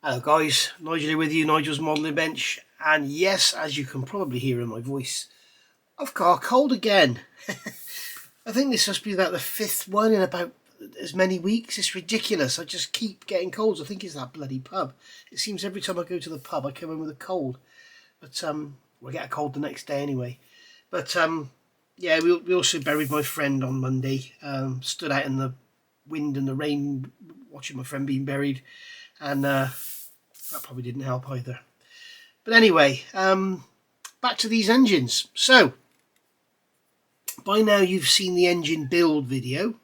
Hello guys, Nigel here with you, Nigel's Modelling Bench, and yes, as you can probably hear in my voice, I've got a cold again. I think this must be about the fifth one in about as many weeks. It's ridiculous. I just keep getting colds. I think it's that bloody pub. It seems every time I go to the pub I come in with a cold, but we'll get a cold the next day anyway. But yeah, we also buried my friend on Monday. Stood out in the wind and the rain watching my friend being buried, and that probably didn't help either. But anyway, back to these engines. So, by now you've seen the engine build video.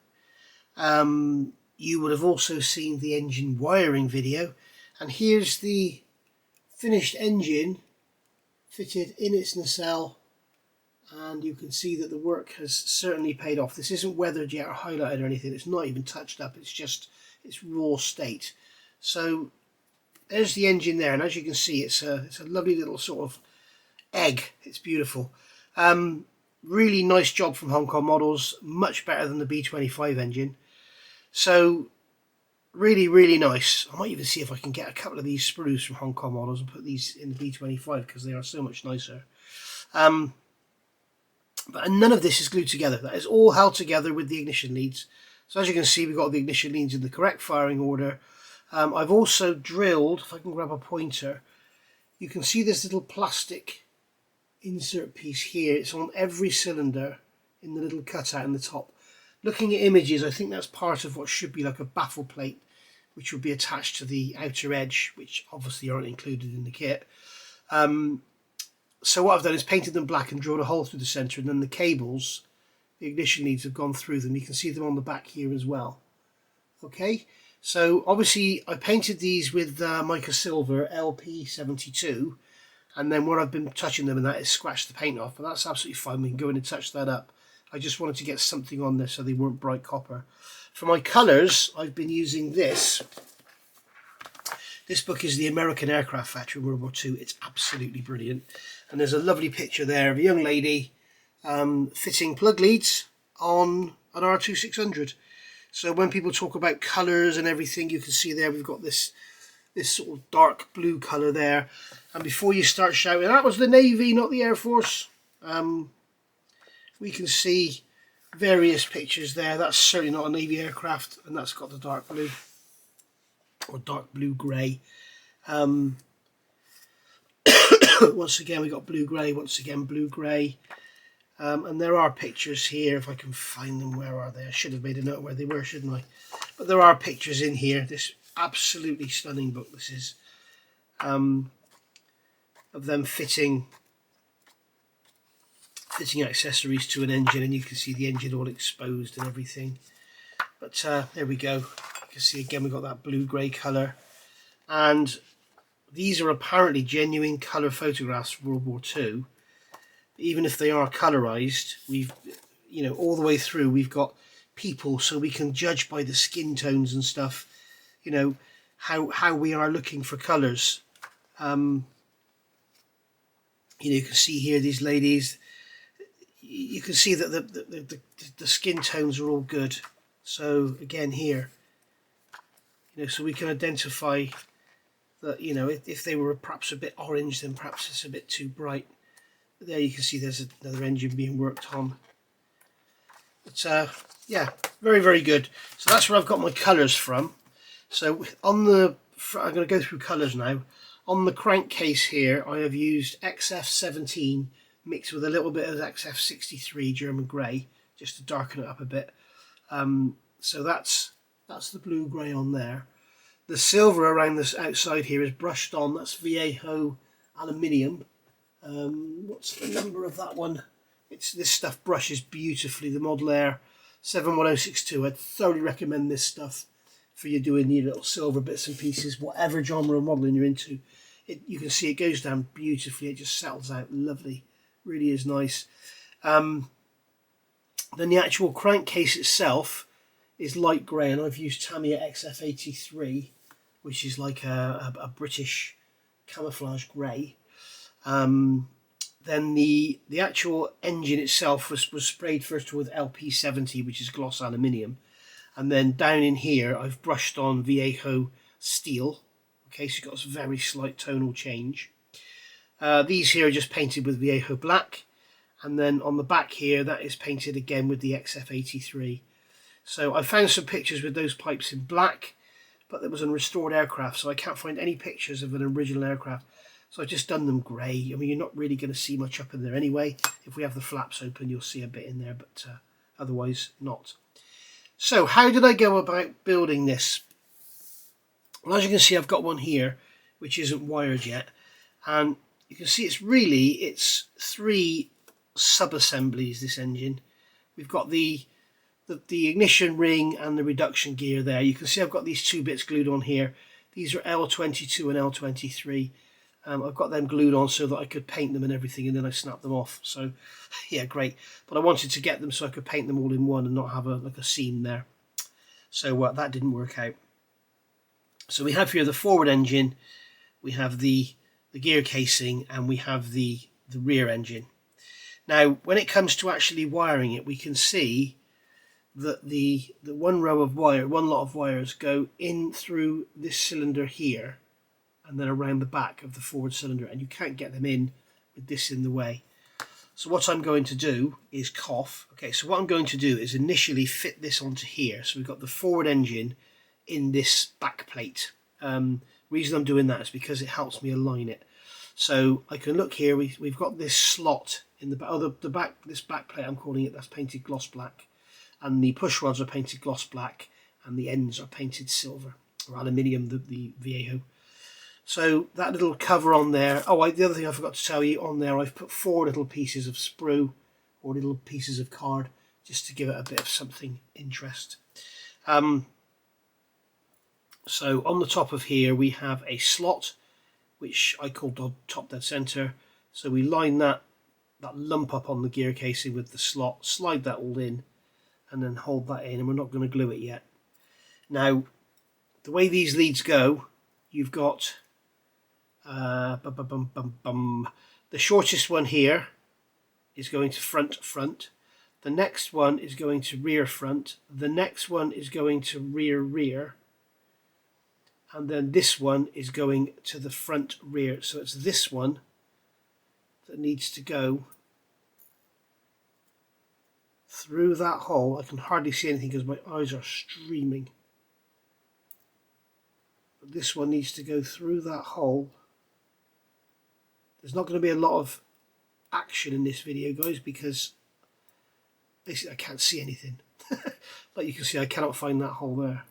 You would have also seen the engine wiring video. And here's the finished engine fitted in its nacelle. And you can see that the work has certainly paid off. This isn't weathered yet or highlighted or anything. It's not even touched up. It's just its raw state. So there's the engine there, and as you can see, it's a lovely little sort of egg. It's beautiful. Really nice job from Hong Kong Models, much better than the B25 engine. So really nice. I might even see if I can get a couple of these sprues from Hong Kong Models and put these in the B25 because they are so much nicer. But none of this is glued together. That is all held together with the ignition leads. So as you can see, we've got the ignition leads in the correct firing order. I've also drilled, if I can grab a pointer, you can see this little plastic insert piece here. It's on every cylinder in the little cutout in the top. Looking at images, I think that's part of what should be like a baffle plate, which will be attached to the outer edge, which obviously aren't included in the kit. So what I've done is painted them black and drilled a hole through the centre, and then the cables, the ignition leads, have gone through them. You can see them on the back here as well. Okay. So obviously I painted these with mica silver LP72, and then where I've been touching them and that is scratched the paint off, but that's absolutely fine. We can go in and touch that up. I just wanted to get something on there so they weren't bright copper. For my colours, I've been using this. This book is The American Aircraft Factory in World War II. It's absolutely brilliant. And there's a lovely picture there of a young lady fitting plug leads on an R2600. So when people talk about colours and everything, you can see there we've got this sort of dark blue colour there. And before you start shouting, that was the Navy, not the Air Force, we can see various pictures there. That's certainly not a Navy aircraft, and that's got the dark blue, or dark blue grey. Once again, we got blue grey, once again blue grey. And there are pictures here, if I can find them. Where are they? I should have made a note where they were, shouldn't I? But there are pictures in here. This absolutely stunning book, this is, of them fitting accessories to an engine, and you can see the engine all exposed and everything. But there we go. You can see again we've got that blue-grey colour. And these are apparently genuine colour photographs from World War II. Even if they are colorized, we've, you know, all the way through we've got people, so we can judge by the skin tones and stuff, you know, how we are looking for colors. You know, you can see here these ladies, you can see that the skin tones are all good. So again here, you know, so we can identify that, you know, if they were perhaps a bit orange, then perhaps it's a bit too bright. There you can see there's another engine being worked on. But yeah, very good. So that's where I've got my colours from. So on the, I'm going to go through colours now. On the crankcase here, I have used XF17 mixed with a little bit of XF63 German grey, just to darken it up a bit. So that's the blue grey on there. The silver around this outside here is brushed on. That's Vallejo aluminium. What's the number of that one? This stuff brushes beautifully. The Model Air 71062. I'd thoroughly recommend this stuff for you doing your little silver bits and pieces, whatever genre of modelling you're into. You can see it goes down beautifully. It just settles out lovely. Really is nice. Then the actual crankcase itself is light grey, and I've used Tamiya XF83, which is like a British camouflage grey. Then the actual engine itself was sprayed first with LP70, which is gloss aluminium, and then down in here I've brushed on Vallejo steel, Okay, so you've got this very slight tonal change. These here are just painted with Viejo black, and then on the back here that is painted again with the XF83. So I found some pictures with those pipes in black, but there was a restored aircraft, so I can't find any pictures of an original aircraft. So I've just done them grey. I mean, you're not really going to see much up in there anyway. If we have the flaps open, you'll see a bit in there, but otherwise not. So how did I go about building this? Well, as you can see, I've got one here, which isn't wired yet. And you can see it's 3 sub-assemblies, this engine. We've got the ignition ring and the reduction gear there. You can see I've got these 2 bits glued on here. These are L22 and L23. I've got them glued on so that I could paint them and everything, and then I snap them off. So yeah, great. But I wanted to get them so I could paint them all in one and not have like a seam there. So that didn't work out. So we have here the forward engine, we have the gear casing, and we have the rear engine. Now when it comes to actually wiring it, we can see that the one lot of wires go in through this cylinder here and then around the back of the forward cylinder, and you can't get them in with this in the way. So what I'm going to do is okay, so what I'm going to do is initially fit this onto here. So we've got the forward engine in this back plate. Reason I'm doing that is because it helps me align it. So I can look here, we've got this slot in the back, this back plate I'm calling it, that's painted gloss black, and the push rods are painted gloss black, and the ends are painted silver or aluminium, the Viejo. So that little cover on there, the other thing I forgot to tell you, on there I've put 4 little pieces of sprue or little pieces of card just to give it a bit of something interest. So on the top of here we have a slot which I call top dead center. So we line that lump up on the gear casing with the slot, slide that all in, and then hold that in, and we're not going to glue it yet. Now the way these leads go, you've got the shortest one here is going to front, the next one is going to rear front, the next one is going to rear, and then this one is going to the front rear. So it's this one that needs to go through that hole. I can hardly see anything because my eyes are streaming, but this one needs to go through that hole. There's not going to be a lot of action in this video, guys, because basically I can't see anything. Like you can see, I cannot find that hole there.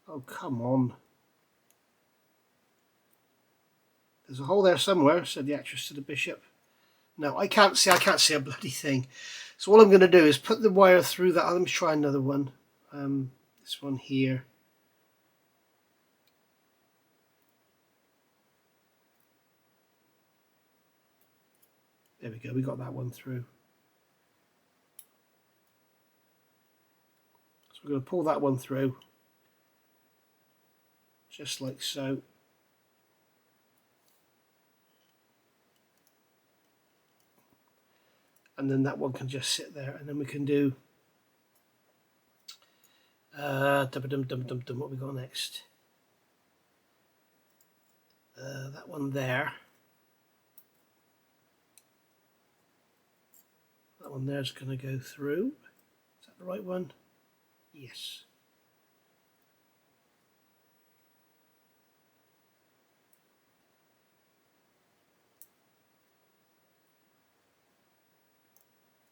Oh, come on. There's a hole there somewhere, said the actress to the bishop. No, I can't see a bloody thing. So all I'm going to do is put the wire through that. Let me try another one. This one here. There we go, we got that one through. So we're going to pull that one through, just like so. And then that one can just sit there, and then we can do what we got next. That one there. That one there is going to go through. Is that the right one? Yes.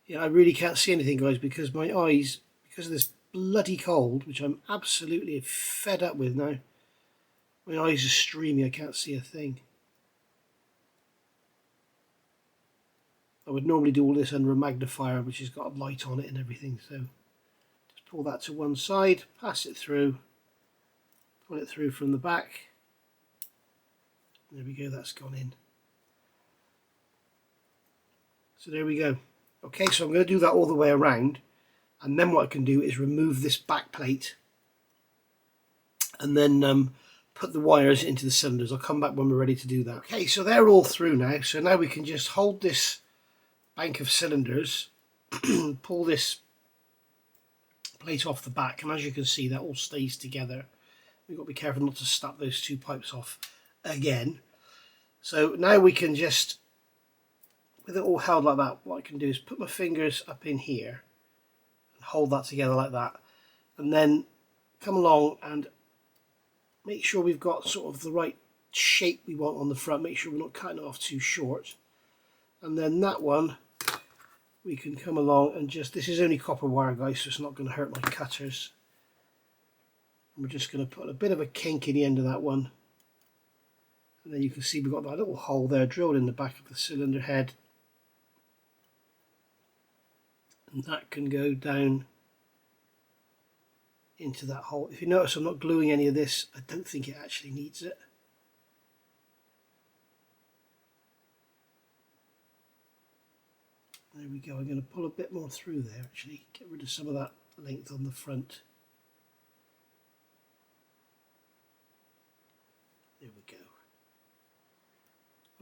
Yeah, I really can't see anything, guys, because my eyes, because of this bloody cold, which I'm absolutely fed up with now, my eyes are streaming, I can't see a thing. I would normally do all this under a magnifier, which has got a light on it and everything, so just pull that to one side, pass it through, pull it through from the back. There we go, that's gone in. So there we go. Okay, so I'm going to do that all the way around, and then what I can do is remove this back plate and then put the wires into the cylinders. I'll come back when we're ready to do that. Okay, so they're all through now, so now we can just hold this bank of cylinders, pull this plate off the back, and as you can see, that all stays together. We've got to be careful not to snap those two pipes off again. So now we can just, with it all held like that, what I can do is put my fingers up in here and hold that together like that, and then come along and make sure we've got sort of the right shape we want on the front. Make sure we're not cutting it off too short. And then that one, we can come along and just, this is only copper wire, guys, so it's not going to hurt my cutters. We're just going to put a bit of a kink in the end of that one. And then you can see we've got that little hole there drilled in the back of the cylinder head. And that can go down into that hole. If you notice, I'm not gluing any of this. I don't think it actually needs it. There we go. I'm going to pull a bit more through there, actually. Get rid of some of that length on the front. There we go.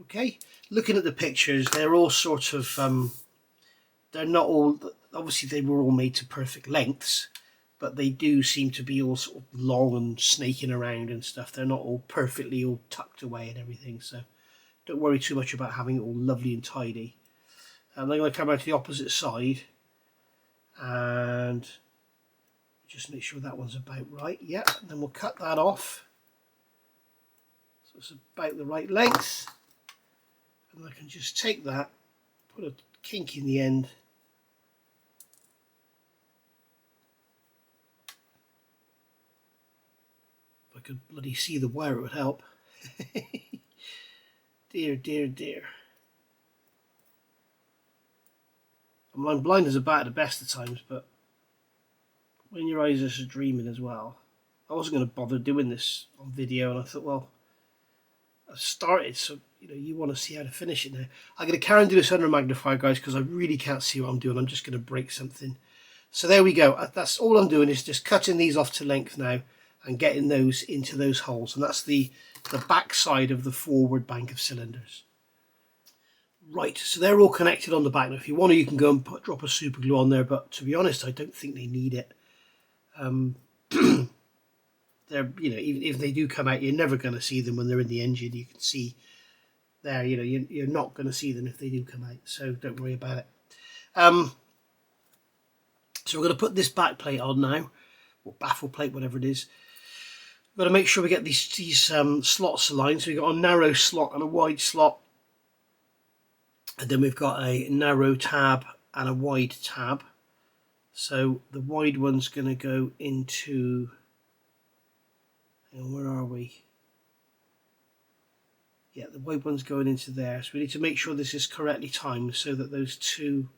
Okay, looking at the pictures, they're all sort of, they're not all, obviously they were all made to perfect lengths, but they do seem to be all sort of long and snaking around and stuff. They're not all perfectly all tucked away and everything, so don't worry too much about having it all lovely and tidy. And I'm going to come out to the opposite side and just make sure that one's about right. Yeah, and then we'll cut that off. So it's about the right length. And I can just take that, put a kink in the end. If I could bloody see the wire, it would help. Dear, dear, dear. I'm blind as a bat at the best of times, but when your eyes are just dreaming as well. I wasn't going to bother doing this on video, and I thought, well, I've started, so you want to see how to finish it now. I'm going to carry on do this under a magnifier, guys, because I really can't see what I'm doing. I'm just going to break something. So there we go. That's all I'm doing, is just cutting these off to length now and getting those into those holes. And that's the back side of the forward bank of cylinders. Right, so they're all connected on the back. Now, if you want to, you can go and drop a super glue on there, but to be honest, I don't think they need it. They're, even if they do come out, you're never going to see them when they're in the engine. You can see there, you're not going to see them if they do come out, so don't worry about it. So we're going to put this back plate on now, or baffle plate, whatever it is. We've got to make sure we get these slots aligned. So we've got a narrow slot and a wide slot, and then we've got a narrow tab and a wide tab. So the wide one's going to go into, where are we? Yeah, the wide one's going into there. So we need to make sure this is correctly timed so that those two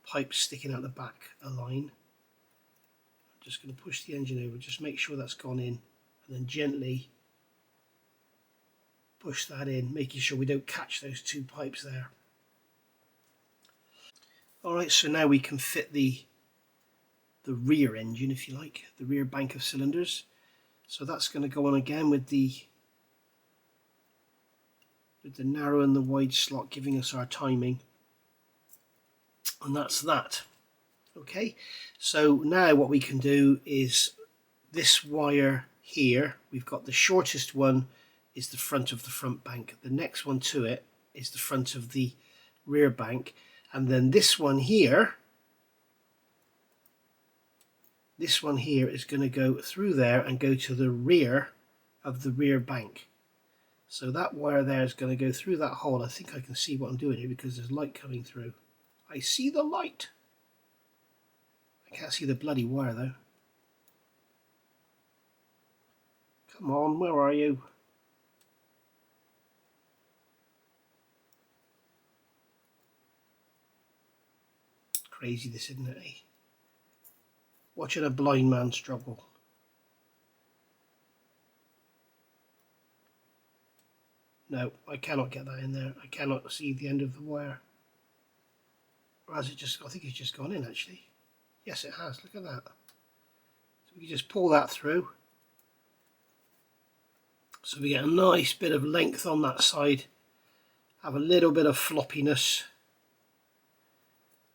pipes sticking out the back align. I'm just going to push the engine over, just make sure that's gone in, and then gently push that in, making sure we don't catch those two pipes there. Alright, so now we can fit the rear engine, if you like, the rear bank of cylinders. So that's going to go on again with the narrow and the wide slot, giving us our timing. And that's that. Okay, so now what we can do is this wire here, we've got the shortest one is the front of the front bank. The next one to it is the front of the rear bank. And then this one here is going to go through there and go to the rear of the rear bank. So that wire there is going to go through that hole. I think I can see what I'm doing here because there's light coming through. I see the light. I can't see the bloody wire though. Come on, where are you? Crazy this, isn't it? Eh? Watching a blind man struggle. No, I cannot get that in there. I cannot see the end of the wire. Or has it just, I think it's just gone in actually. Yes, it has. Look at that. So we can just pull that through. So we get a nice bit of length on that side. Have a little bit of floppiness.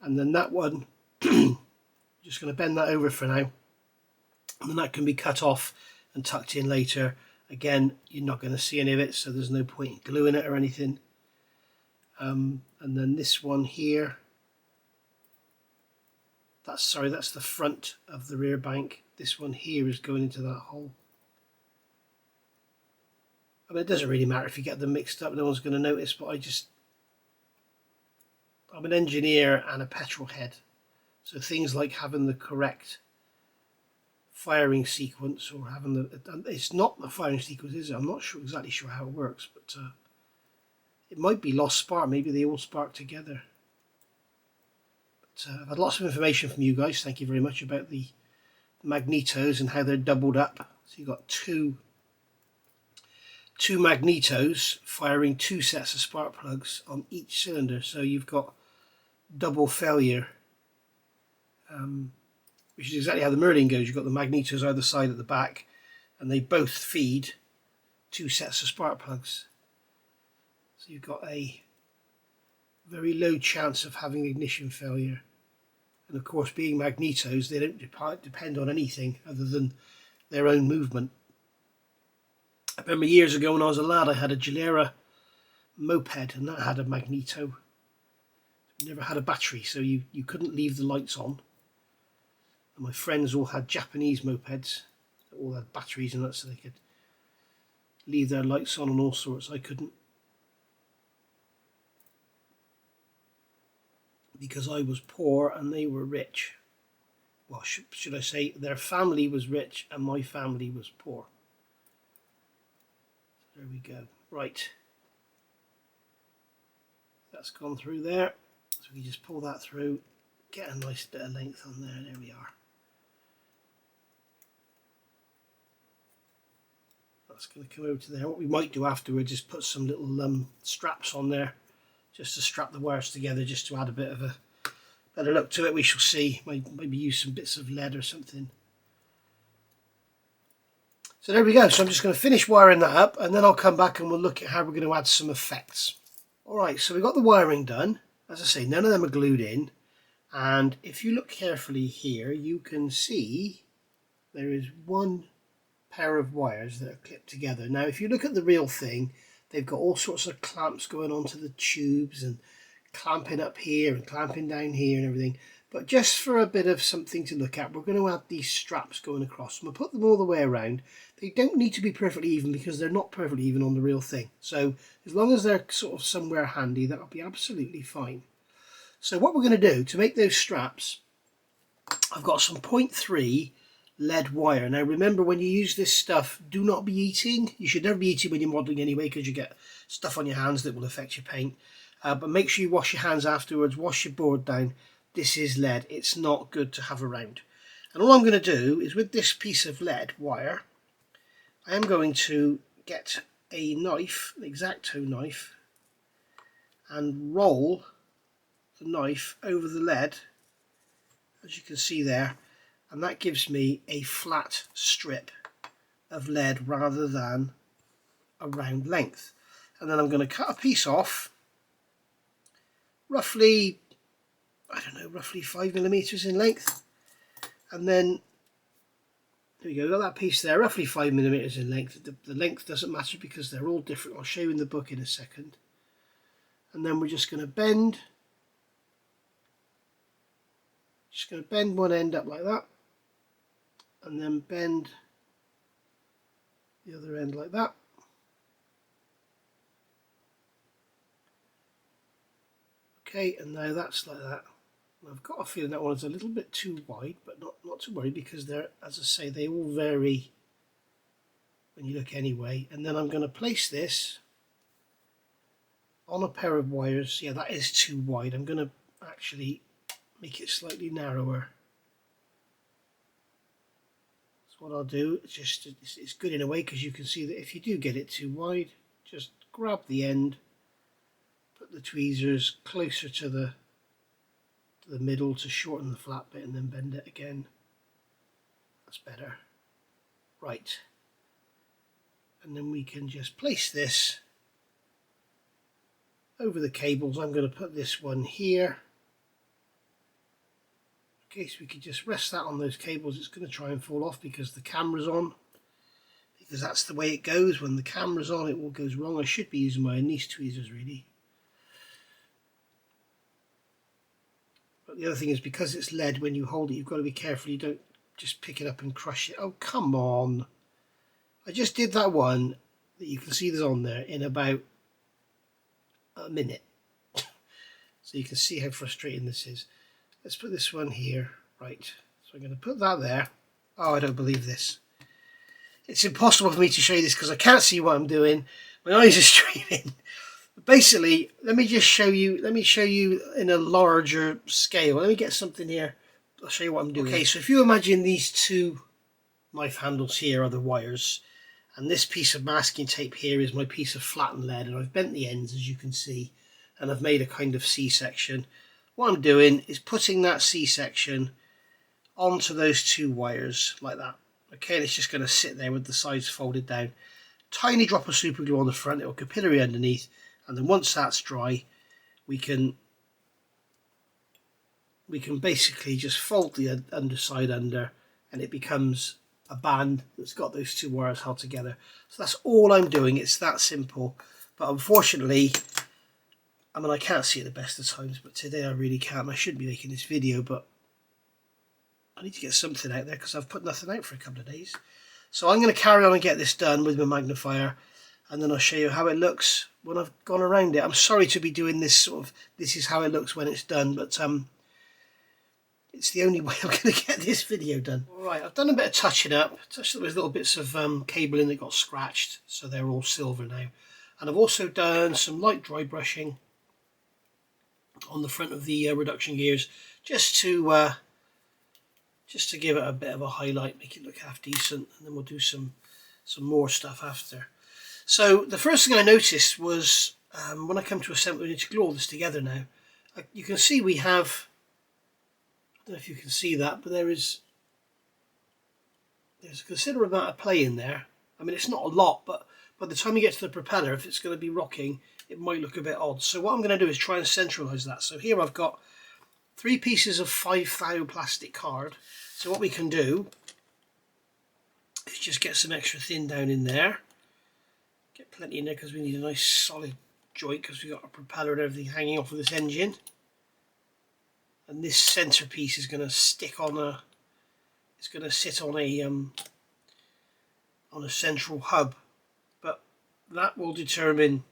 And then that one, just going to bend that over for now. and then that can be cut off and tucked in later. Again, you're not going to see any of it, so there's no point in gluing it or anything. And then this one here, that's the front of the rear bank. This one here is going into that hole. I mean, it doesn't really matter if you get them mixed up, no one's going to notice, but I'm an engineer and a petrol head, so things like having the correct firing sequence, or having it's not the firing sequence, is it? I'm not exactly sure how it works, but it might be lost spark, maybe they all spark together. But I've had lots of information from you guys, thank you very much, about the magnetos and how they're doubled up. So you've got two magnetos firing 2 sets of spark plugs on each cylinder, so you've got double failure, which is exactly how the Merlin goes. You've got the magnetos either side at the back, and they both feed 2 sets of spark plugs. So you've got a very low chance of having ignition failure. And of course, being magnetos, they don't depend on anything other than their own movement. I remember years ago when I was a lad, I had a Gilera moped, and that had a magneto. It never had a battery, so you couldn't leave the lights on. And my friends all had Japanese mopeds that all had batteries in it, so they could leave their lights on and all sorts. I couldn't, because I was poor and they were rich. Well, should I say their family was rich and my family was poor. So there we go. Right, that's gone through there, so we just pull that through, get a nice bit of length on there. There we are. That's going to come over to there. What we might do afterwards is put some little straps on there, just to strap the wires together, just to add a bit of a better look to it. We shall see. Maybe use some bits of lead or something. So there we go. So I'm just going to finish wiring that up, and then I'll come back and we'll look at how we're going to add some effects. Alright, so we've got the wiring done. As I say, none of them are glued in, and if you look carefully here, you can see there is one pair of wires that are clipped together. Now if you look at the real thing, they've got all sorts of clamps going onto the tubes and clamping up here and clamping down here and everything, but just for a bit of something to look at, we're going to add these straps going across. I'm going to put them all the way around. They don't need to be perfectly even, because they're not perfectly even on the real thing, so as long as they're sort of somewhere handy, that'll be absolutely fine. So what we're going to do to make those straps, I've got some 0.3 lead wire. Now remember, when you use this stuff, do not be eating. You should never be eating when you're modelling anyway, because you get stuff on your hands that will affect your paint. But make sure you wash your hands afterwards, wash your board down. This is lead, it's not good to have around. And all I'm going to do is, with this piece of lead wire, I am going to get a knife, an X-Acto knife, and roll the knife over the lead, as you can see there, and that gives me a flat strip of lead rather than a round length. And then I'm going to cut a piece off, roughly, I don't know, roughly 5mm in length, and then there we go, got that piece there, roughly 5mm in length. The length doesn't matter because they're all different. I'll show you in the book in a second. And then we're just going to bend one end up like that, and then bend the other end like that. Okay, and now that's like that. I've got a feeling that one's a little bit too wide, but not to worry, because they're, as I say, they all vary when you look anyway. And then I'm going to place this on a pair of wires. Yeah, that is too wide. I'm going to actually make it slightly narrower. So what I'll do, it's good in a way, because you can see that if you do get it too wide, just grab the end, put the tweezers closer to the middle to shorten the flat bit, and then bend it again. That's better. Right, and then we can just place this over the cables. I'm going to put this one here, Okay, so we could just rest that on those cables. It's going to try and fall off because the camera's on. Because that's the way it goes. When the camera's on, it all goes wrong. I should be using my anise tweezers really. But the other thing is, because it's lead, when you hold it, you've got to be careful you don't just pick it up and crush it. Oh, come on. I just did that one that you can see that's on there in about a minute. So you can see how frustrating this is. Let's put this one here. Right. So I'm going to put that there. Oh, I don't believe this. It's impossible for me to show you this because I can't see what I'm doing. My eyes are streaming. Basically, let me just show you. Let me show you in a larger scale. Let me get something here. I'll show you what I'm doing. Okay, so if you imagine these two knife handles here are the wires, and this piece of masking tape here is my piece of flattened lead, and I've bent the ends, as you can see, and I've made a kind of C-section. What I'm doing is putting that C-section onto those two wires like that. Okay, and it's just going to sit there with the sides folded down. Tiny drop of super glue on the front, it'll capillary underneath, and then once that's dry, we can basically just fold the underside under, and it becomes a band that's got those two wires held together. So that's all I'm doing. It's that simple. But unfortunately, I mean, I can't see at the best of times, but today I really can't. I shouldn't be making this video, but I need to get something out there because I've put nothing out for a couple of days. So I'm going to carry on and get this done with my magnifier, and then I'll show you how it looks when I've gone around it. I'm sorry to be doing this sort of, this is how it looks when it's done, but it's the only way I'm going to get this video done. Alright, I've done a bit of touching up. Touched up with little bits of cabling that got scratched, so they're all silver now. And I've also done some light dry brushing on the front of the reduction gears, just to give it a bit of a highlight, make it look half decent, and then we'll do some more stuff after. So the first thing I noticed was when I come to assemble, we need to glue all this together now. You can see we have, I don't know if you can see that, but there's a considerable amount of play in there. I mean, it's not a lot, but by the time you get to the propeller, if it's going to be rocking, it might look a bit odd. So what I'm going to do is try and centralize that. So here I've got 3 pieces of 5 thou plastic card. So what we can do is just get some extra thin down in there. Get plenty in there because we need a nice solid joint, because we've got a propeller and everything hanging off of this engine. And this centre piece is going to stick on a, it's going to sit on a central hub. But that will determine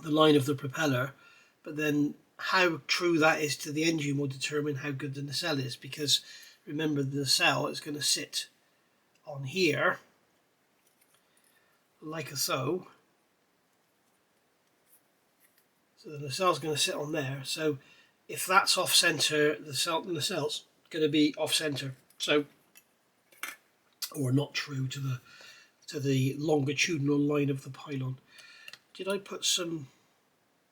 the line of the propeller. But then how true that is to the engine will determine how good the nacelle is, because remember, the nacelle is going to sit on here like so. So the nacelle is going to sit on there. So if that's off center, the nacelle's going to be off center. So, or not true to the longitudinal line of the pylon. Did I put some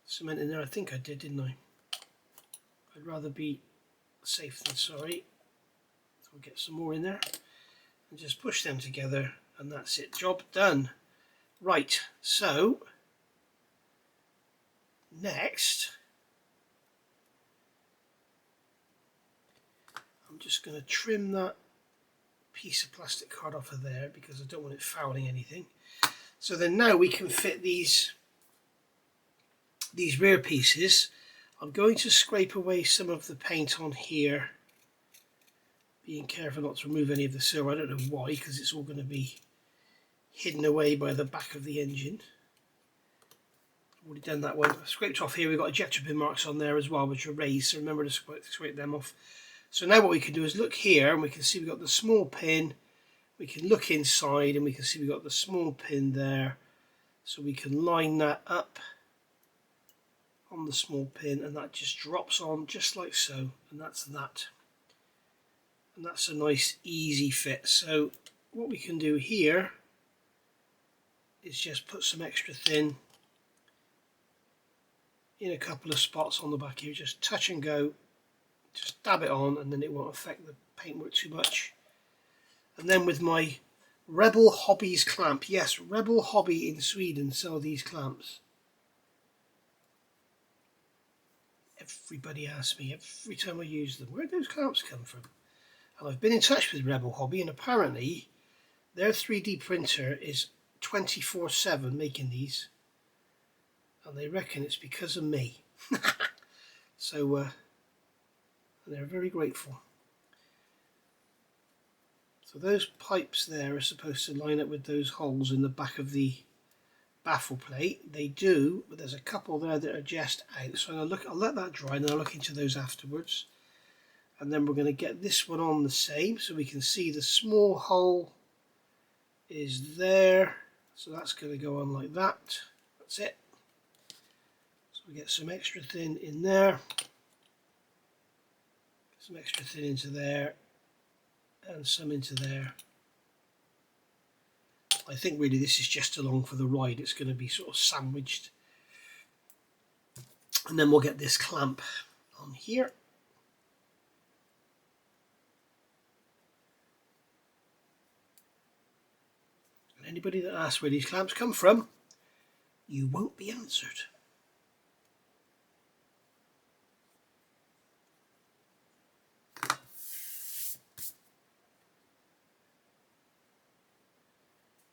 cement in there? I think I did, didn't I? I'd rather be safe than sorry. I'll get some more in there and just push them together, and that's it. Job done. Right, so next I'm just going to trim that piece of plastic card off of there because I don't want it fouling anything. So then now we can fit these rear pieces. I'm going to scrape away some of the paint on here, being careful not to remove any of the silver. I don't know why, because it's all going to be hidden away by the back of the engine. I've already done that one. I've scraped off here. We've got ejector pin marks on there as well, which are raised, so remember to scrape them off. So now what we can do is look here, and we can see we've got the small pin. We can look inside, and we can see we've got the small pin there. So we can line that up on the small pin, and that just drops on just like so, and that's that. And that's a nice easy fit. So what we can do here is just put some extra thin in a couple of spots on the back here, just touch and go, just dab it on, and then it won't affect the paintwork too much. And then with my Rebel Hobbies clamp, yes, Rebel Hobby in Sweden sell these clamps. Everybody asks me every time I use them, where do those clamps come from? And I've been in touch with Rebel Hobby, and apparently their 3D printer is 24/7 making these, and they reckon it's because of me. So they're very grateful. So those pipes there are supposed to line up with those holes in the back of the baffle plate. They do, but there's a couple there that are just out. So I'll let that dry, and then I'll look into those afterwards. And then we're going to get this one on the same, so we can see the small hole is there. So that's going to go on like that. That's it. So we get some extra thin in there, some extra thin into there, and some into there. I think really this is just along for the ride. It's going to be sort of sandwiched. And then we'll get this clamp on here. And anybody that asks where these clamps come from, you won't be answered.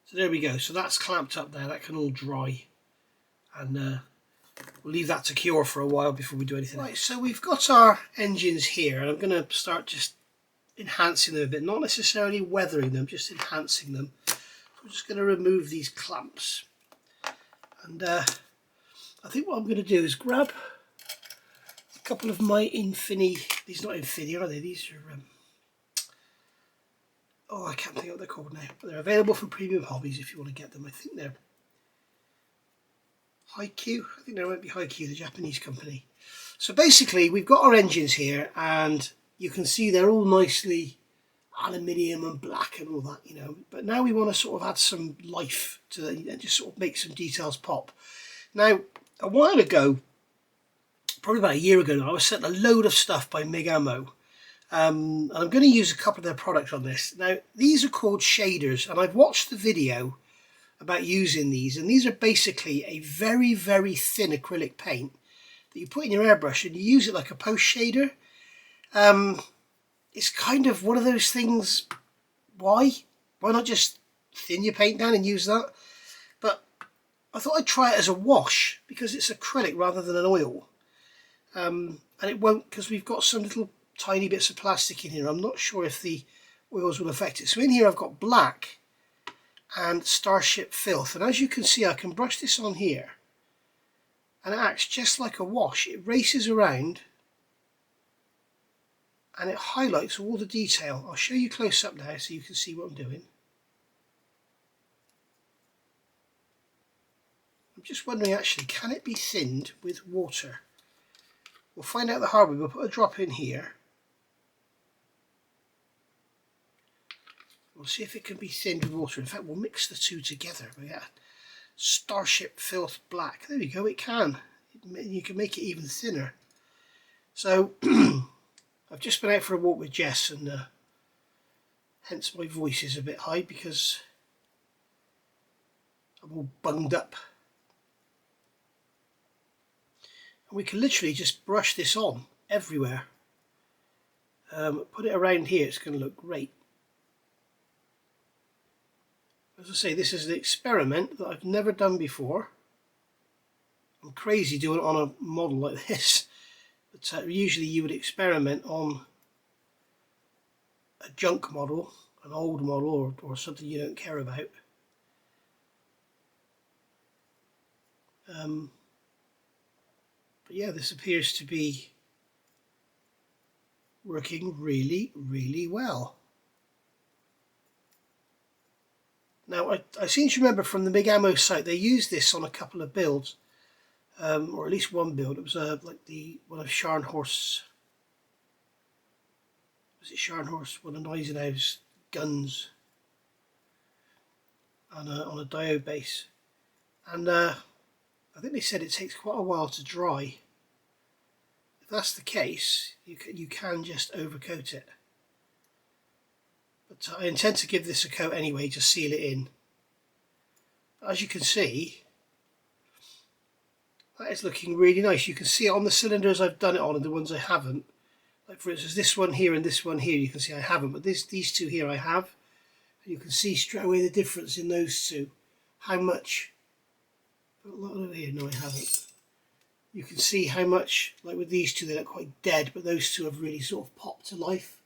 So there we go. So that's clamped up there. That can all dry. And we'll leave that to cure for a while before we do anything. Right, so we've got our engines here, and I'm going to start just enhancing them a bit. Not necessarily weathering them, just enhancing them. So I'm just going to remove these clamps. And I think what I'm going to do is grab a couple of my these are not Infini, are they? These are... oh, I can't think what they're called now. But they're available from Premium Hobbies if you want to get them. I think they're HiQ. I think they might be HiQ, the Japanese company. So basically, we've got our engines here, and you can see they're all nicely aluminium and black and all that, you know. But now we want to sort of add some life to them and just sort of make some details pop. Now, a while ago, probably about a year ago now, I was sent a load of stuff by MIG Ammo. And I'm going to use a couple of their products on this. Now, these are called shaders, and I've watched the video about using these, and these are basically a very, very thin acrylic paint that you put in your airbrush, and you use it like a post shader. It's kind of one of those things, why not just thin your paint down and use that? But I thought I'd try it as a wash, because it's acrylic rather than an oil. And it won't, because we've got some little tiny bits of plastic in here. I'm not sure if the oils will affect it. So in here I've got black and Starship Filth, and as you can see I can brush this on here and it acts just like a wash. It races around and it highlights all the detail. I'll show you close up now so you can see what I'm doing. I'm just wondering actually, can it be thinned with water? We'll find out the hard way. We'll put a drop in here. We'll see if it can be thinned with water. In fact, we'll mix the two together. We got Starship Filth Black. There we go, it can. You can make it even thinner. So, I've just been out for a walk with Jess, and hence my voice is a bit high because I'm all bunged up. And we can literally just brush this on everywhere. Put it around here, it's going to look great. As I say, this is an experiment that I've never done before. I'm crazy doing it on a model like this, but usually you would experiment on a junk model, an old model, or something you don't care about. But yeah, this appears to be working really, really well. Now, I seem to remember from the MIG Ammo site, they used this on a couple of builds, or at least one build. It was like one of Scharnhorst's, was it Scharnhorst? One of Eisenhower's guns on a diode base. And I think they said it takes quite a while to dry. If that's the case, you can just overcoat it. But I intend to give this a coat anyway to seal it in. As you can see, That is looking really nice. You can see it on the cylinders I've done it on and the ones I haven't. Like for instance, this one here and this one here, you can see I haven't, but these two here I have. And you can see straight away the difference in those two. How much, put a lot over here, no I haven't. You can see how much, like with these two, they look quite dead, but those two have really sort of popped to life.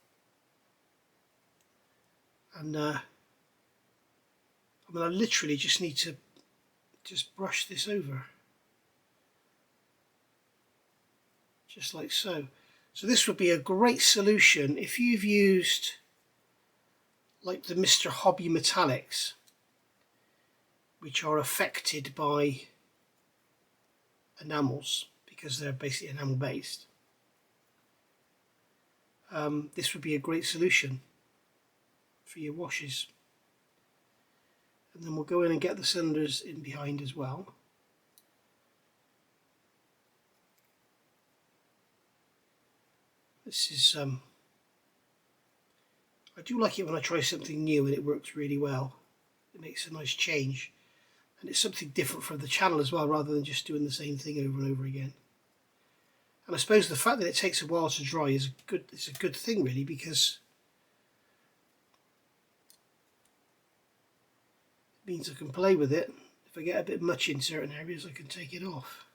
And I mean, I literally just need to just brush this over. Just like so. So this would be a great solution if you've used like the Mr. Hobby metallics, which are affected by enamels because they're basically enamel based. This would be a great solution for your washes. And then we'll go in and get the cylinders in behind as well. This is I do like it when I try something new and it works really well. It makes a nice change, and it's something different from the channel as well, rather than just doing the same thing over and over again. And I suppose the fact that it takes a while to dry is a good thing really, because it means I can play with it. If I get a bit much in certain areas, I can take it off.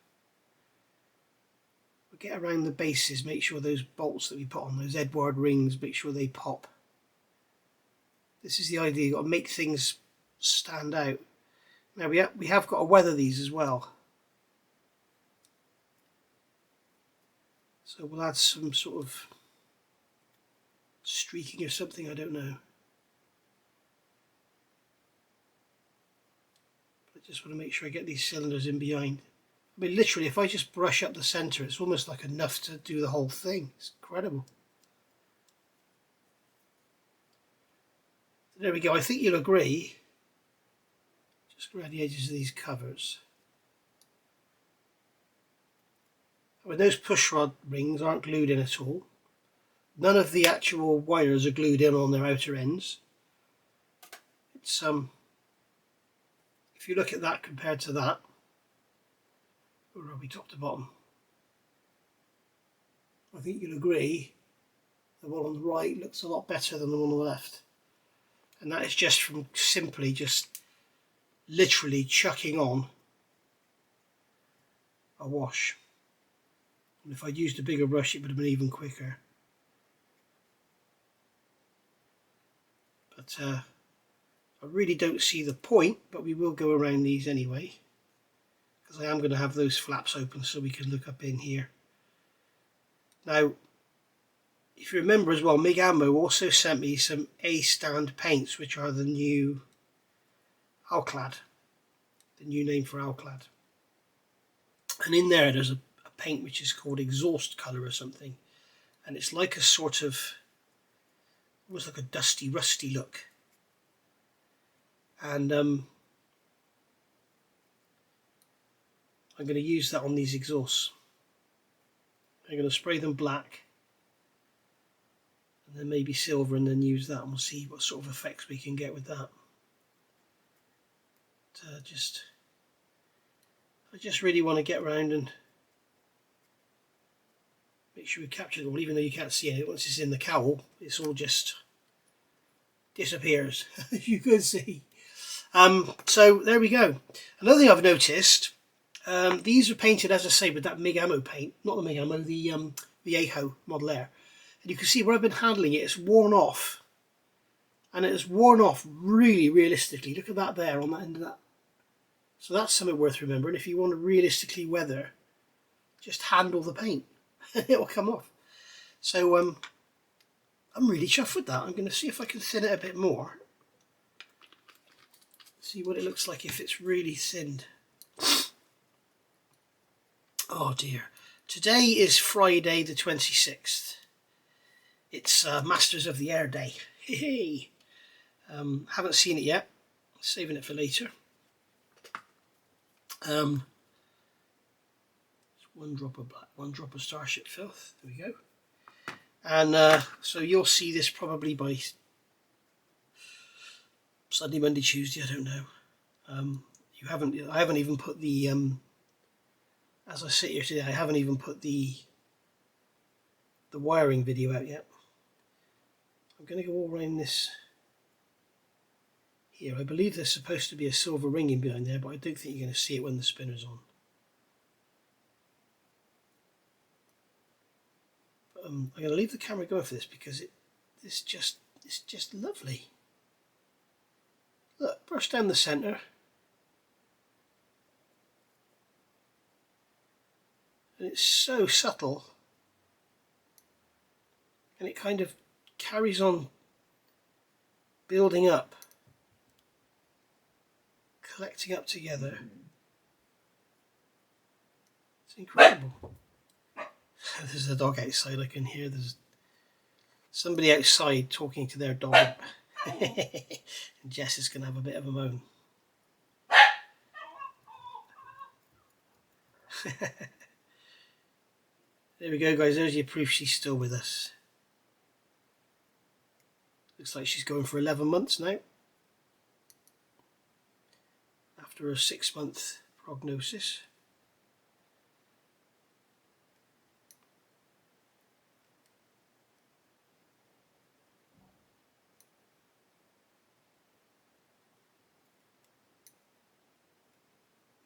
We'll get around the bases, make sure those bolts that we put on, those Edward rings, make sure they pop. This is the idea, you've got to make things stand out. Now we have got to weather these as well. So we'll add some sort of streaking or something, I don't know. But I just want to make sure I get these cylinders in behind. I mean, literally, if I just brush up the centre, it's almost like enough to do the whole thing. It's incredible. There we go. I think you'll agree. Just around the edges of these covers. I mean, those push rod rings aren't glued in at all. None of the actual wires are glued in on their outer ends. It's if you look at that compared to that, where are we, top to bottom? I think you'll agree the one on the right looks a lot better than the one on the left. And that is just from simply just literally chucking on a wash. And if I'd used a bigger brush, it would have been even quicker. But I really don't see the point, but we will go around these anyway, because I am going to have those flaps open so we can look up in here. Now, if you remember as well, MIG Ammo also sent me some A-stand paints, which are the new Alclad, the new name for Alclad. And in there, there's a paint which is called exhaust colour or something, and it's like a sort of, almost like a dusty, rusty look. And I'm going to use that on these exhausts. I'm going to spray them black, and then maybe silver, and then use that, and we'll see what sort of effects we can get with that. I just really want to get around and make sure we capture it all, even though you can't see it. Once it's in the cowl, it's all just disappears, as you can see. So there we go. Another thing I've noticed, these are painted, as I say, with that MIG Ammo paint, not the MIG Ammo, the AHO Model Air. And you can see where I've been handling it, it's worn off. And it has worn off really realistically. Look at that there on that end of that. So that's something worth remembering. If you want to realistically weather, just handle the paint. It will come off. So I'm really chuffed with that. I'm going to see if I can thin it a bit more. See what it looks like if it's really thinned. Oh dear. Today is Friday the 26th. It's Masters of the Air Day. Hey. Haven't seen it yet. Saving it for later. One drop of black, one drop of Starship Filth. There we go. And so you'll see this probably by Sunday, Monday, Tuesday. I don't know. I haven't even put the as I sit here today, I haven't even put the wiring video out yet. I'm going to go all around this here. I believe there's supposed to be a silver ringing behind there, but I don't think you're going to see it when the spinner's on. But, I'm going to leave the camera going for this because it's just lovely. Look, brush down the centre. And it's so subtle. And it kind of carries on building up, collecting up together. It's incredible. There's a dog outside, I can hear there's somebody outside talking to their dog. And Jess is going to have a bit of a moan. There we go, guys, there's your proof she's still with us. Looks like she's going for 11 months now, after a 6-month prognosis.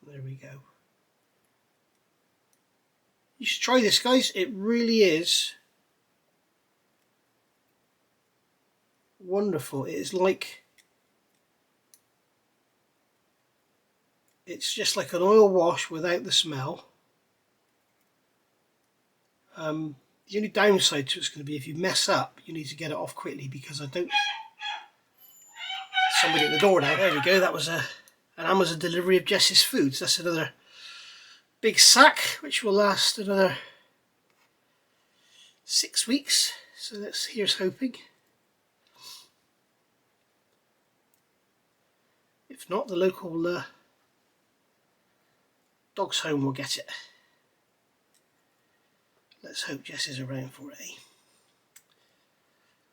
There we go. You should try this, guys. It really is wonderful. It is like, it's just like an oil wash without the smell. The only downside to it's going to be if you mess up, you need to get it off quickly, because I don't... Somebody at the door now. There we go. That was an Amazon delivery of Jess's foods. That's another big sack, which will last another 6 weeks. So here's hoping. If not, the local dog's home will get it. Let's hope Jess is around for it.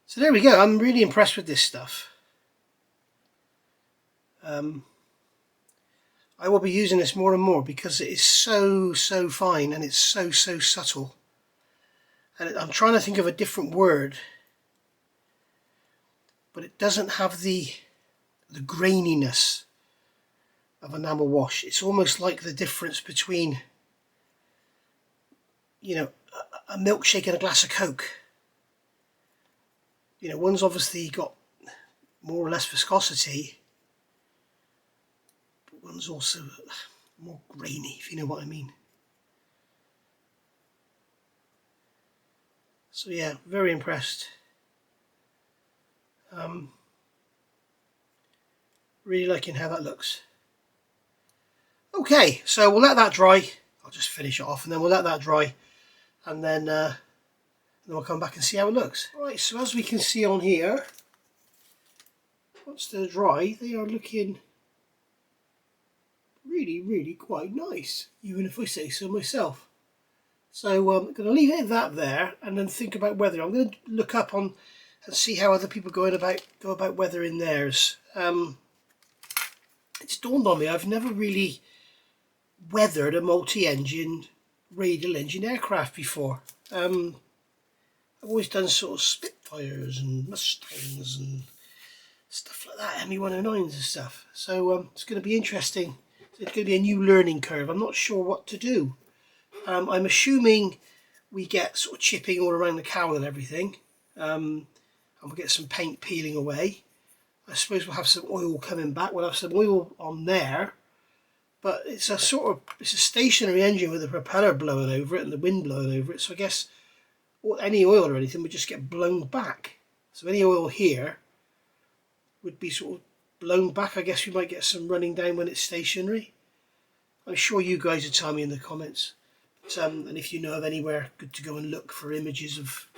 So there we go. I'm really impressed with this stuff. I will be using this more and more because it is so fine and it's so subtle. And I'm trying to think of a different word, but it doesn't have the graininess of enamel wash. It's almost like the difference between, you know, a milkshake and a glass of Coke. You know, one's obviously got more or less viscosity, but one's also more grainy, if you know what I mean. So yeah, very impressed. Really liking how that looks. Okay, so we'll let that dry. I'll just finish it off and then we'll let that dry, and then we'll come back and see how it looks. Right, so as we can see on here, once they're dry, they are looking really quite nice, even if I say so myself. So I'm going to leave it at that there, and then think about weathering. I'm going to look up on and see how other people go about weathering theirs. It's dawned on me, I've never really weathered a multi-engine radial engine aircraft before. I've always done sort of Spitfires and Mustangs and stuff like that, ME-109s and stuff. So it's going to be interesting. It's going to be a new learning curve. I'm not sure what to do. I'm assuming we get sort of chipping all around the cowl and everything, and we'll get some paint peeling away. I suppose we'll have some oil coming back. We'll have some oil on there, but it's a stationary engine with a propeller blowing over it and the wind blowing over it. So I guess any oil or anything would just get blown back. So any oil here would be sort of blown back. I guess we might get some running down when it's stationary. I'm sure you guys will tell me in the comments. And if you know of anywhere, good to go and look for images of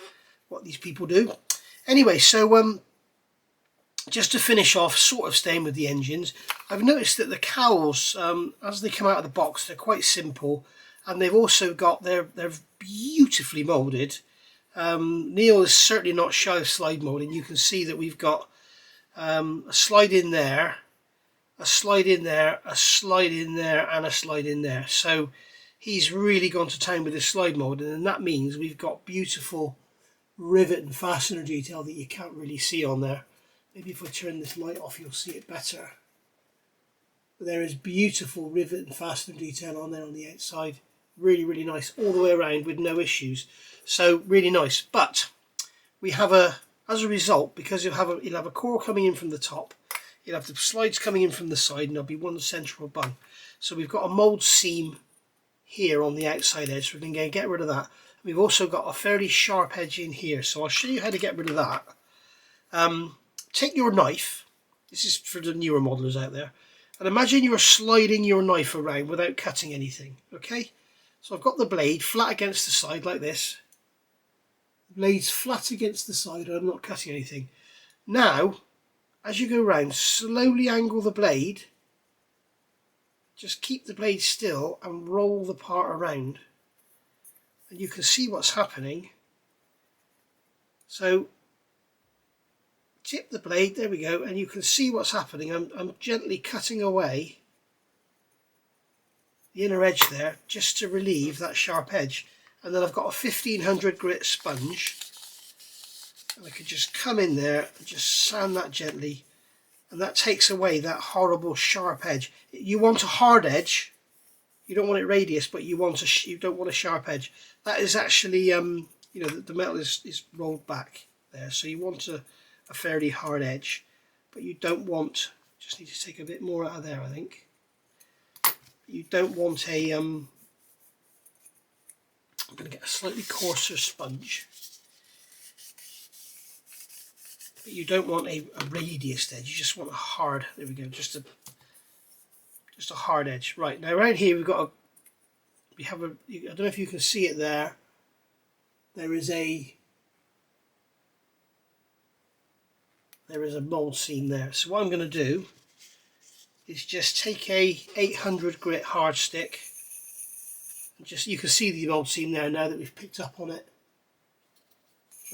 what these people do. Anyway, so just to finish off, sort of staying with the engines, I've noticed that the cowls, as they come out of the box, they're quite simple, and they've also got they're beautifully moulded. Neil is certainly not shy of slide moulding. You can see that we've got a slide in there, a slide in there, a slide in there, and a slide in there. So he's really gone to town with his slide mould, and that means we've got beautiful rivet and fastener detail that you can't really see on there. Maybe if I turn this light off you'll see it better. But there is beautiful rivet and fastener detail on there on the outside. Really, really nice all the way around with no issues. So really nice. But we have as a result, because you'll have a core coming in from the top, you'll have the slides coming in from the side, and there'll be one central bung. So we've got a mould seam here on the outside edge, so we can get rid of that. We've also got a fairly sharp edge in here, so I'll show you how to get rid of that. Take your knife, this is for the newer modelers out there, and imagine you're sliding your knife around without cutting anything, okay? So I've got the blade flat against the side like this. The blade's flat against the side, and I'm not cutting anything. Now, as you go round, slowly angle the blade. Just keep the blade still and roll the part around. And you can see what's happening. So, tip the blade, there we go, and you can see what's happening. I'm gently cutting away the inner edge there, just to relieve that sharp edge. And then I've got a 1500 grit sponge, and I could just come in there and just sand that gently, and that takes away that horrible sharp edge. You want a hard edge, you don't want it radius, but you don't want a sharp edge. That is actually you know, the metal is rolled back there, so you want a fairly hard edge, but you don't want, just need to take a bit more out of there, I think. You don't want a I'm going to get a slightly coarser sponge, but you don't want a radius edge, you just want a hard, there we go, just a hard edge. Right, now around here we have a, I don't know if you can see it there, there is a mould seam there. So what I'm going to do is just take a 800 grit hard stick, and just, you can see the mould seam there now that we've picked up on it.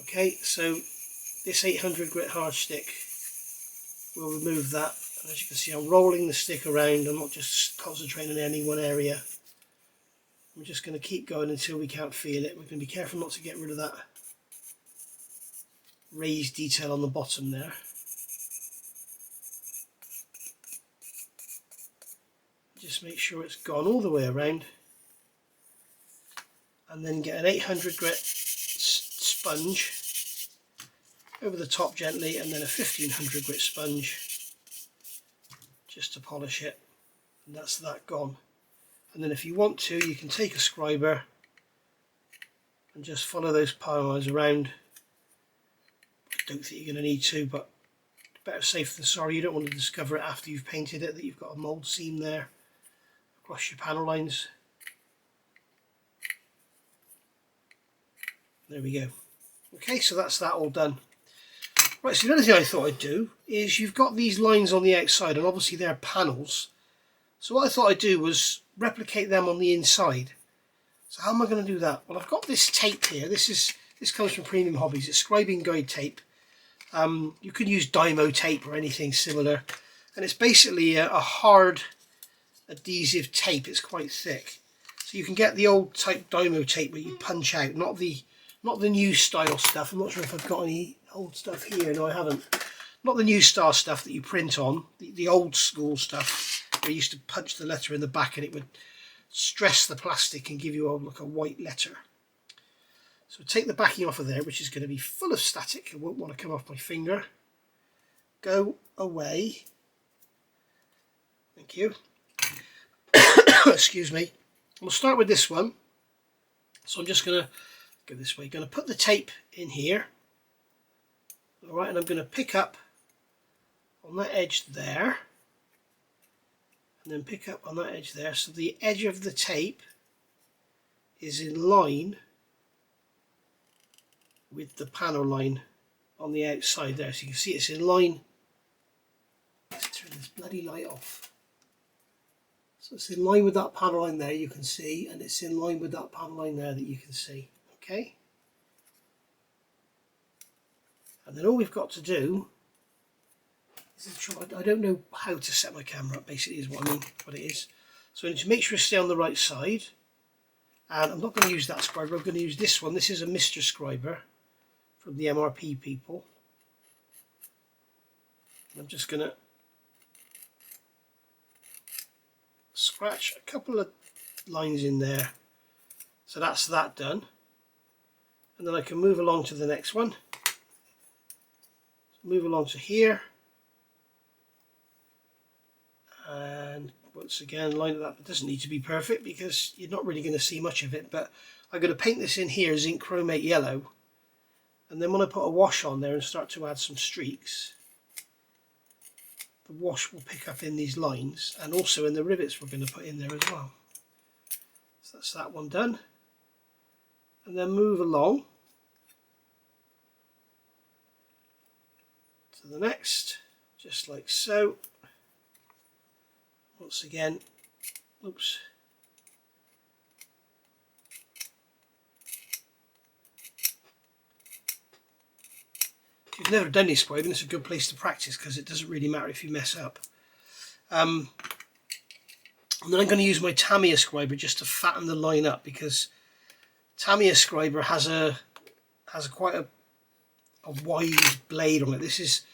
Okay, so this 800 grit hard stick will remove that, and as you can see I'm rolling the stick around, I'm not just concentrating on any one area. I'm just going to keep going until we can't feel it. We're going to be careful not to get rid of that raised detail on the bottom there. Just make sure it's gone all the way around, and then get an 800 grit sponge over the top gently, and then a 1500 grit sponge just to polish it, and that's that gone. And then if you want to, you can take a scriber and just follow those power lines around. I don't think you're going to need to, but better safe than sorry. You don't want to discover it after you've painted it that you've got a mould seam there across your panel lines. There we go. Okay, so that's that all done. Right, so the other thing I thought I'd do is, you've got these lines on the outside, and obviously they're panels. So what I thought I'd do was replicate them on the inside. So how am I going to do that? Well, I've got this tape here. This comes from Premium Hobbies. It's scribing guide tape. You could use Dymo tape or anything similar, and it's basically a hard adhesive tape. It's quite thick, so you can get the old type Dymo tape where you punch out, not the new style stuff. I'm not sure if I've got any old stuff here. No, I haven't. Not the new style stuff that you print on, the old school stuff where you used to punch the letter in the back and it would stress the plastic and give you like a white letter. So take the backing off of there, which is going to be full of static. It won't want to come off my finger. Go away. Thank you. Excuse me. We'll start with this one. So I'm just going to go this way. Going to put the tape in here. All right, and I'm going to pick up on that edge there, and then pick up on that edge there. So the edge of the tape is in line with the panel line on the outside there. So you can see it's in line. Let's turn this bloody light off. So it's in line with that panel line there, you can see, and it's in line with that panel line there that you can see. Okay. And then all we've got to do is try, I don't know how to set my camera up, basically is what I mean, what it is. So I need to make sure I stay on the right side. And I'm not going to use that scriber, I'm going to use this one. This is a Mr. Scriber from the MRP people. I'm just going to scratch a couple of lines in there. So that's that done. And then I can move along to the next one. Move along to here. And once again, line it up. It doesn't need to be perfect because you're not really going to see much of it. But I'm going to paint this in here zinc chromate yellow. And then when I put a wash on there and start to add some streaks, the wash will pick up in these lines and also in the rivets we're going to put in there as well. So that's that one done. And then move along to the next, just like so. Once again, oops. If you've never done this scribing, it's a good place to practice because it doesn't really matter if you mess up. And then I'm going to use my Tamiya scriber just to fatten the line up, because Tamiya scriber has quite a wide blade on it. This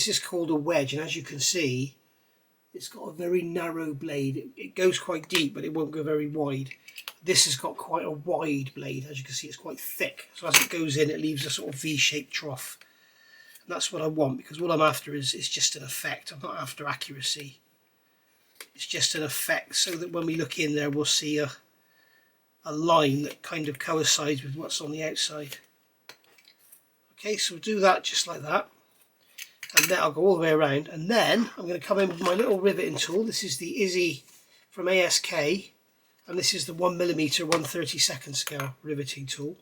is called a wedge, and as you can see, it's got a very narrow blade. It goes quite deep, but it won't go very wide. This has got quite a wide blade. As you can see, it's quite thick. So as it goes in, it leaves a sort of V-shaped trough. And that's what I want, because what I'm after is just an effect. I'm not after accuracy. It's just an effect, so that when we look in there, we'll see a line that kind of coincides with what's on the outside. Okay, so we'll do that just like that. And then I'll go all the way around, and then I'm going to come in with my little riveting tool. This is the Izzy from ASK, and this is the 1mm 1/32 scale riveting tool.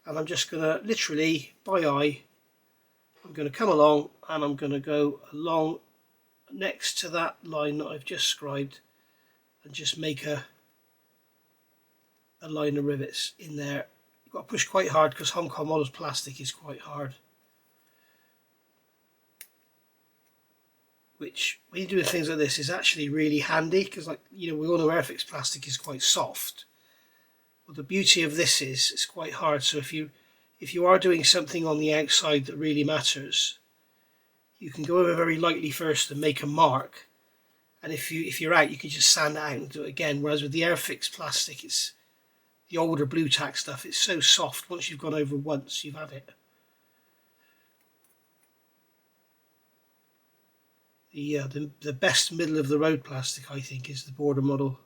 And I'm just going to literally, by eye, I'm going to come along and I'm going to go along next to that line that I've just scribed and just make a line of rivets in there. You've got to push quite hard because Hong Kong models plastic is quite hard. Which, when you're doing things like this, is actually really handy, because, like, you know, we all know Airfix plastic is quite soft. Well, the beauty of this is it's quite hard. So if you are doing something on the outside that really matters, you can go over very lightly first and make a mark. And if you're out, you can just sand it out and do it again. Whereas with the Airfix plastic, it's the older blue tack stuff. It's so soft. Once you've gone over once, you've had it. The best middle of the road plastic, I think, is the border model.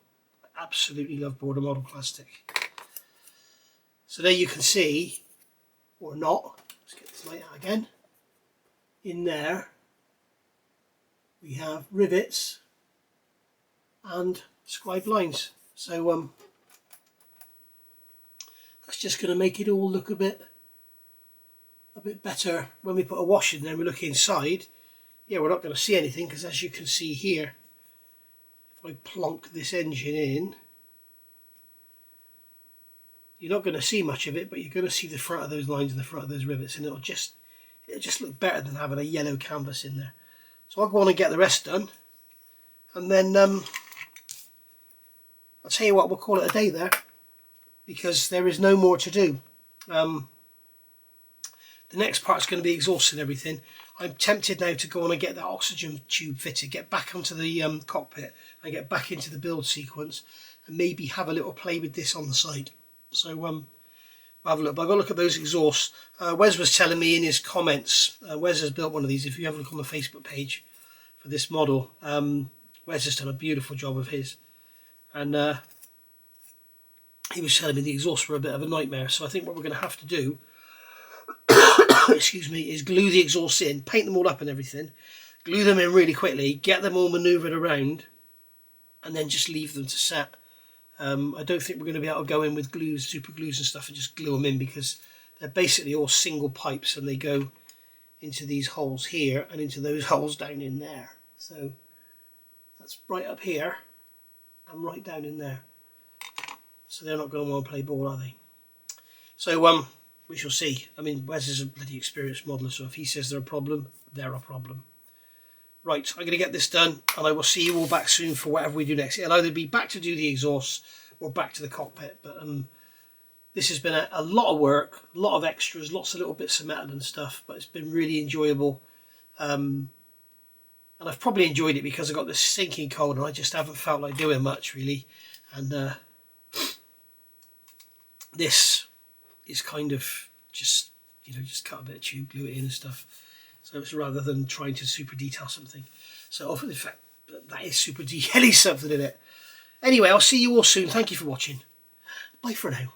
I absolutely love border model plastic. So there you can see, or not, let's get this light out again. In there we have rivets and scribe lines. So that's just going to make it all look a bit better when we put a wash in there and we look inside. Yeah, we're not going to see anything, because as you can see here, if I plonk this engine in, you're not going to see much of it, but you're going to see the front of those lines and the front of those rivets, and it'll just look better than having a yellow canvas in there. So I'll go on and get the rest done, and then I'll tell you what, we'll call it a day there, because there is no more to do. The next part's going to be exhausting everything. I'm tempted now to go on and get that oxygen tube fitted, get back onto the cockpit and get back into the build sequence, and maybe have a little play with this on the side. So we'll have a look. But I've got to look at those exhausts. Wes was telling me in his comments, Wes has built one of these. If you have a look on the Facebook page for this model, Wes has done a beautiful job of his. And he was telling me the exhausts were a bit of a nightmare. So I think what we're going to have to do excuse me, is glue the exhausts in, paint them all up and everything, glue them in really quickly, get them all manoeuvred around, and then just leave them to set. I don't think we're going to be able to go in with glues, super glues and stuff, and just glue them in, because they're basically all single pipes and they go into these holes here and into those holes down in there. So that's right up here and right down in there. So they're not going to want to play ball, are they? So we shall see. I mean, Wes is a bloody experienced modeller, so if he says they're a problem, they're a problem. Right, I'm going to get this done, and I will see you all back soon for whatever we do next. It'll either be back to do the exhaust, or back to the cockpit. But this has been a lot of work, a lot of extras, lots of little bits of metal and stuff, but it's been really enjoyable. And I've probably enjoyed it because I got this sinking cold and I just haven't felt like doing much really. And this is kind of just, just cut a bit of tube, glue it in and stuff. So it's rather than trying to super detail something. So in fact, that is super detailing something in it. Anyway, I'll see you all soon. Thank you for watching. Bye for now.